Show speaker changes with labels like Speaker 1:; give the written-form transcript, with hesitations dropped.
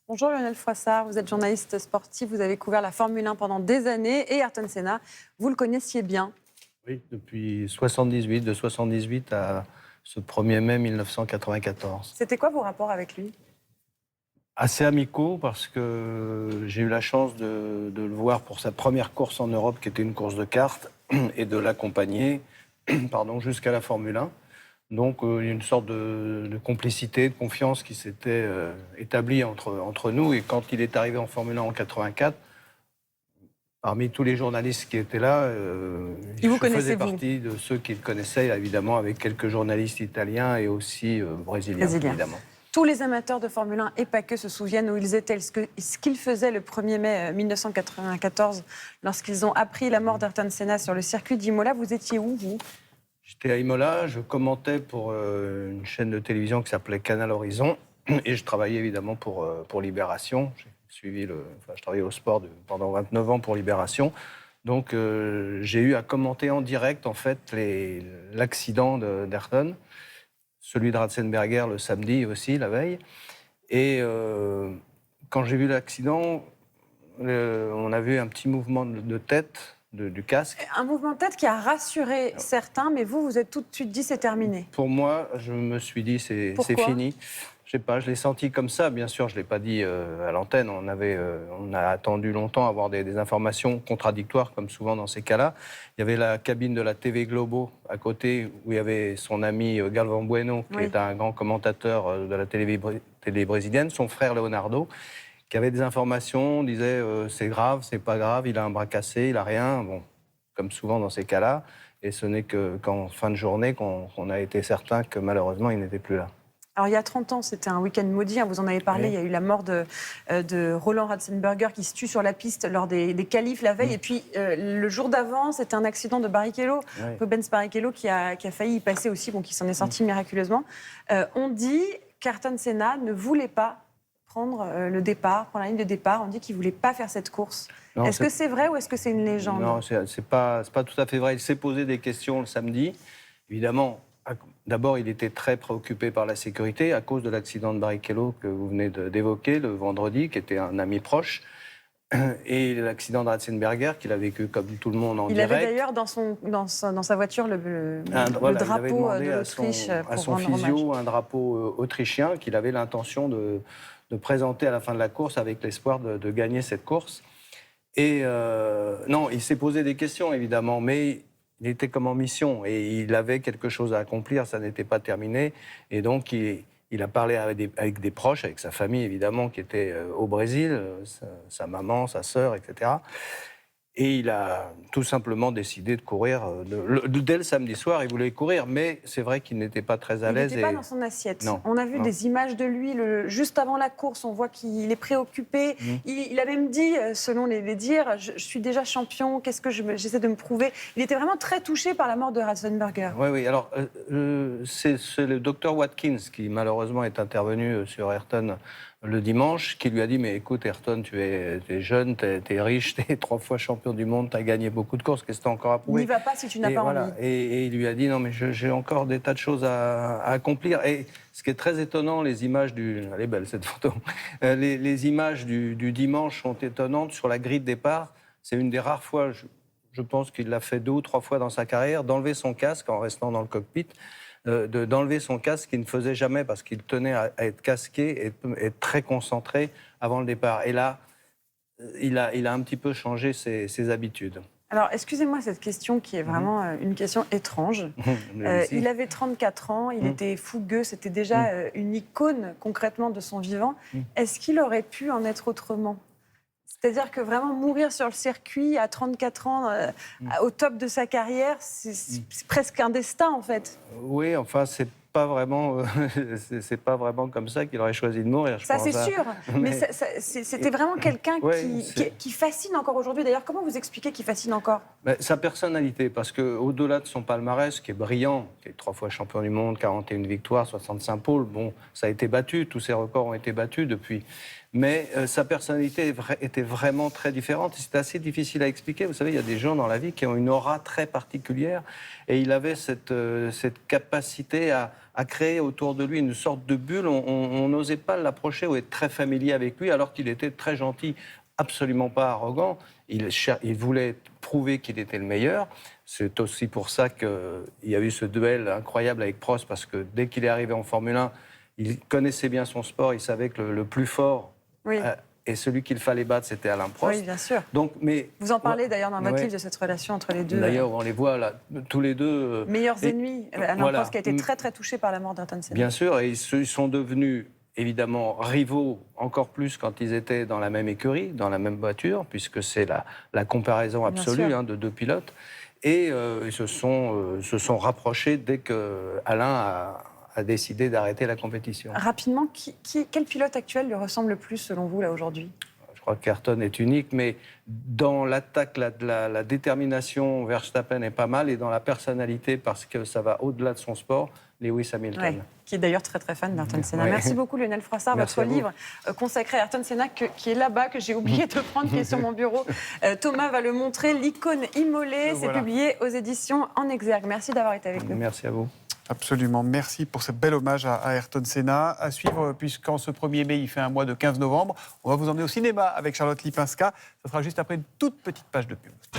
Speaker 1: Bonjour Lionel Froissart, vous êtes journaliste sportif, vous avez couvert la Formule 1 pendant des années et Ayrton Senna, vous le connaissiez bien.
Speaker 2: Oui, depuis 78, de 78 à ce 1er mai 1994.
Speaker 1: C'était quoi vos rapports avec lui?
Speaker 2: Assez amicaux parce que j'ai eu la chance de le voir pour sa première course en Europe qui était une course de karts et de l'accompagner jusqu'à la Formule 1. Donc il y a une sorte de complicité, de confiance qui s'était établie entre nous. Et quand il est arrivé en Formule 1 en 84, parmi tous les journalistes qui étaient là, je faisais partie de ceux qui le connaissaient, évidemment, avec quelques journalistes italiens et aussi brésiliens, évidemment.
Speaker 1: Tous les amateurs de Formule 1 et pas que se souviennent où ils étaient, ce qu'ils faisaient le 1er mai 1994 lorsqu'ils ont appris la mort d'Ayrton Senna sur le circuit d'Imola. Vous étiez où, vous?
Speaker 2: J'étais à Imola, je commentais pour une chaîne de télévision qui s'appelait Canal Horizon et je travaillais évidemment pour Libération. Je travaillais au sport pendant 29 ans pour Libération. Donc j'ai eu à commenter en direct en fait l'accident d'Ayrton, celui de Ratzenberger le samedi aussi, la veille. Et quand j'ai vu l'accident, on a vu un petit mouvement de tête du casque.
Speaker 1: Un mouvement de tête qui a rassuré certains, mais vous êtes tout de suite dit c'est terminé.
Speaker 2: Pour moi, je me suis dit c'est fini. Je sais pas, je l'ai senti comme ça. Bien sûr, je l'ai pas dit à l'antenne. On a attendu longtemps à avoir des informations contradictoires, comme souvent dans ces cas-là. Il y avait la cabine de la TV Globo à côté, où il y avait son ami Galvão Bueno, qui est un grand commentateur de la télé brésilienne, son frère Leonardo, qui avait des informations, disait c'est grave, c'est pas grave, il a un bras cassé, il a rien. Bon, comme souvent dans ces cas-là. Et ce n'est qu'en fin de journée qu'on a été certain que malheureusement, il n'était plus là.
Speaker 1: Alors, il y a 30 ans, c'était un week-end maudit, vous en avez parlé, oui. Il y a eu la mort de Roland Ratzenberger qui se tue sur la piste lors des qualifs la veille. Et puis, le jour d'avant, c'était un accident de Barrichello, Rubens Barrichello, qui a failli y passer aussi, qui s'en est sorti miraculeusement. On dit qu'Ayrton Senna ne voulait pas prendre prendre la ligne de départ. On dit qu'il ne voulait pas faire cette course. Est-ce que c'est vrai ou est-ce que c'est une légende?
Speaker 2: Non, c'est pas tout à fait vrai. Il s'est posé des questions le samedi. Évidemment, d'abord, il était très préoccupé par la sécurité à cause de l'accident de Barrichello que vous venez d'évoquer le vendredi, qui était un ami proche. Et l'accident de Ratzenberger, qu'il a vécu comme tout le monde en direct.
Speaker 1: Il avait d'ailleurs dans sa voiture le drapeau de l'Autriche.
Speaker 2: À son physio, un drapeau autrichien qu'il avait l'intention de présenter à la fin de la course avec l'espoir de gagner cette course. Et non, il s'est posé des questions, évidemment, mais il était comme en mission et il avait quelque chose à accomplir, ça n'était pas terminé. Et donc, il a parlé avec des proches, avec sa famille, évidemment, qui était au Brésil, sa maman, sa sœur, etc. Et il a tout simplement décidé de courir. Dès le samedi soir, il voulait courir, mais c'est vrai qu'il n'était pas très à l'aise.
Speaker 1: Il n'était pas dans son assiette.
Speaker 2: Non,
Speaker 1: on a vu des images de lui juste avant la course. On voit qu'il est préoccupé. Il a même dit, selon les dires, je suis déjà champion, qu'est-ce que j'essaie de me prouver. Il était vraiment très touché par la mort de Ratzenberger.
Speaker 2: Oui. Alors, c'est le docteur Watkins qui, malheureusement, est intervenu sur Ayrton le dimanche, qui lui a dit « Mais écoute, Ayrton, tu es jeune, tu es riche, tu es 3 fois champion du monde, tu as gagné beaucoup de courses, qu'est-ce que tu as encore à prouver ?»
Speaker 1: N'y va pas si tu n'as pas envie.
Speaker 2: Et il lui a dit « Non, mais j'ai encore des tas de choses à accomplir. » Et ce qui est très étonnant, les images elle est belle cette photo, les images du dimanche sont étonnantes sur la grille de départ. C'est une des rares fois, je pense qu'il l'a fait 2 ou 3 fois dans sa carrière, d'enlever son casque en restant dans le cockpit. D'enlever son casque qu'il ne faisait jamais parce qu'il tenait à être casqué et être très concentré avant le départ. Et là, il a un petit peu changé ses habitudes.
Speaker 1: Alors, excusez-moi cette question qui est vraiment une question étrange. Il avait 34 ans, il était fougueux, c'était déjà une icône concrètement de son vivant. Est-ce qu'il aurait pu en être autrement ? C'est-à-dire que vraiment mourir sur le circuit à 34 ans, au top de sa carrière, c'est presque un destin en fait.
Speaker 2: Oui, enfin, c'est pas vraiment comme ça qu'il aurait choisi de mourir.
Speaker 1: Ça, c'est sûr. Mais c'était vraiment quelqu'un qui fascine encore aujourd'hui. D'ailleurs, comment vous expliquez qu'il fascine encore ?
Speaker 2: Sa personnalité, parce qu'au-delà de son palmarès, qui est brillant, qui est 3 fois champion du monde, 41 victoires, 65 pôles, bon, ça a été battu, tous ces records ont été battus depuis. Mais sa personnalité était vraiment très différente. C'était assez difficile à expliquer. Vous savez, il y a des gens dans la vie qui ont une aura très particulière. Et il avait cette capacité à créer autour de lui une sorte de bulle. On n'osait pas l'approcher ou être très familier avec lui, alors qu'il était très gentil, absolument pas arrogant. Il voulait prouver qu'il était le meilleur. C'est aussi pour ça qu'il y a eu ce duel incroyable avec Prost, parce que dès qu'il est arrivé en Formule 1, il connaissait bien son sport, il savait que le plus fort et celui qu'il fallait battre, c'était Alain Prost.
Speaker 1: Oui, bien sûr.
Speaker 2: Donc, mais,
Speaker 1: vous en parlez d'ailleurs dans votre livre de cette relation entre les deux.
Speaker 2: D'ailleurs, on les voit là, tous les deux.
Speaker 1: Meilleurs ennemis. Alain Prost qui a été très très touché par la mort d'Ayrton Senna.
Speaker 2: Bien sûr, et ils sont devenus évidemment rivaux encore plus quand ils étaient dans la même écurie, dans la même voiture, puisque c'est la comparaison absolue de deux pilotes. Et ils se sont rapprochés dès qu'Alain a décidé d'arrêter la compétition.
Speaker 1: Rapidement, quel pilote actuel lui ressemble le plus selon vous là aujourd'hui ?
Speaker 2: Je crois qu'Ayrton est unique, mais dans l'attaque, la détermination, Verstappen est pas mal, et dans la personnalité, parce que ça va au-delà de son sport, Lewis Hamilton.
Speaker 1: Qui est d'ailleurs très très fan d'Ayrton Senna. Merci beaucoup Lionel Froissart. Votre livre consacré à Ayrton Senna, qui est là-bas, que j'ai oublié de prendre, qui est sur mon bureau. Thomas va le montrer, l'icône immolée, c'est publié aux éditions En Exergue. Merci d'avoir été avec nous.
Speaker 2: Merci à vous.
Speaker 3: Absolument, merci pour ce bel hommage à Ayrton Senna. À suivre, puisqu'en ce 1er mai, il fait un mois de 15 novembre. On va vous emmener au cinéma avec Charlotte Lipinska. Ce sera juste après une toute petite page de pub.